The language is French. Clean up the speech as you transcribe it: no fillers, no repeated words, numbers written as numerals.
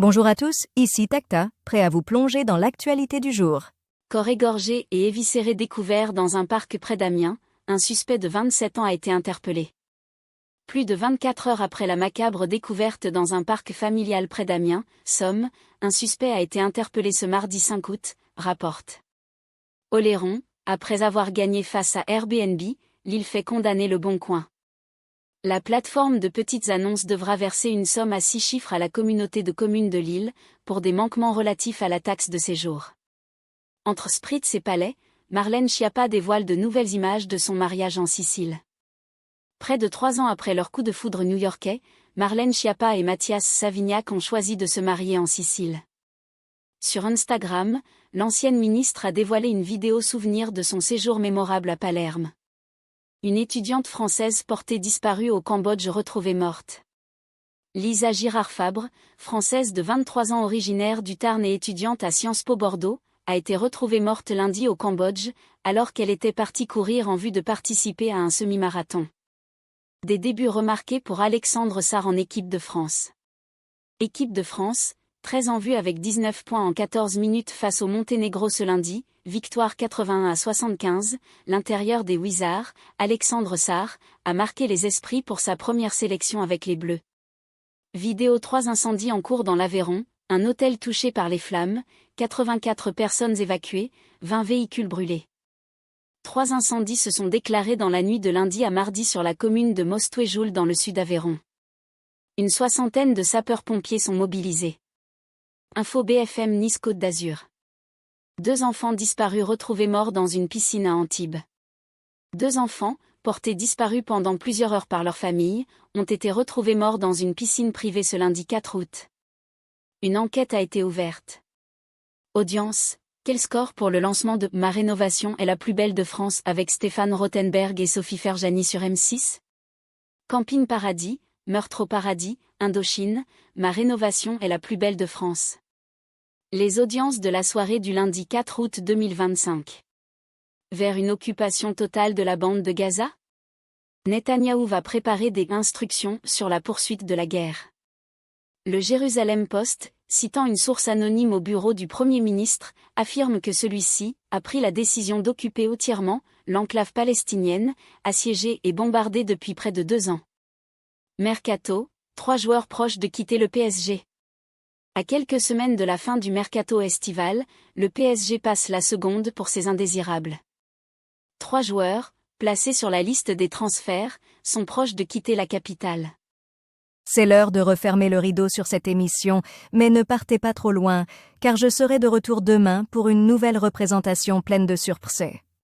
Bonjour à tous, ici Tacta, prêt à vous plonger dans l'actualité du jour. Corps égorgé et éviscéré découvert dans un parc près d'Amiens, un suspect de 27 ans a été interpellé. Plus de 24 heures après la macabre découverte dans un parc familial près d'Amiens, Somme, un suspect a été interpellé ce mardi 5 août, rapporte Oléron. Après avoir gagné face à Airbnb, Lille fait condamner Le Bon Coin. La plateforme de petites annonces devra verser une somme à 6 chiffres à la communauté de communes de Lille, pour des manquements relatifs à la taxe de séjour. Entre Spritz et Palais, Marlène Schiappa dévoile de nouvelles images de son mariage en Sicile. Près de 3 ans après leur coup de foudre new-yorkais, Marlène Schiappa et Mathias Savignac ont choisi de se marier en Sicile. Sur Instagram, l'ancienne ministre a dévoilé une vidéo souvenir de son séjour mémorable à Palerme. Une étudiante française portée disparue au Cambodge retrouvée morte. Lisa Girard-Fabre, française de 23 ans originaire du Tarn et étudiante à Sciences Po Bordeaux, a été retrouvée morte lundi au Cambodge, alors qu'elle était partie courir en vue de participer à un semi-marathon. Des débuts remarqués pour Alexandre Sarr en équipe de France. Équipe de France, très en vue avec 19 points en 14 minutes face au Monténégro ce lundi, victoire 81-75, l'intérieur des Wizards, Alexandre Sarr, a marqué les esprits pour sa première sélection avec les Bleus. Vidéo 3 incendies en cours dans l'Aveyron, un hôtel touché par les flammes, 84 personnes évacuées, 20 véhicules brûlés. 3 incendies se sont déclarés dans la nuit de lundi à mardi sur la commune de Mostouéjoul dans le sud Aveyron. Une 60aine de sapeurs-pompiers sont mobilisés. Info BFM Nice Côte d'Azur. 2 enfants disparus retrouvés morts dans une piscine à Antibes. 2 enfants, portés disparus pendant plusieurs heures par leur famille, ont été retrouvés morts dans une piscine privée ce lundi 4 août. Une enquête a été ouverte. Audience. Quel score pour le lancement de « Ma rénovation est la plus belle de France » avec Stéphane Rothenberg et Sophie Ferjani sur M6 ? Camping Paradis, Meurtre au paradis, Indochine, Ma rénovation est la plus belle de France. Les audiences de la soirée du lundi 4 août 2025. Vers une occupation totale de la bande de Gaza ? Netanyahou va préparer des instructions sur la poursuite de la guerre. Le Jérusalem Post, citant une source anonyme au bureau du Premier ministre, affirme que celui-ci a pris la décision d'occuper entièrement l'enclave palestinienne, assiégée et bombardée depuis près de 2 ans. Mercato, 3 joueurs proches de quitter le PSG. À quelques semaines de la fin du mercato estival, le PSG passe la seconde pour ses indésirables. 3 joueurs, placés sur la liste des transferts, sont proches de quitter la capitale. C'est l'heure de refermer le rideau sur cette émission, mais ne partez pas trop loin, car je serai de retour demain pour une nouvelle représentation pleine de surprises.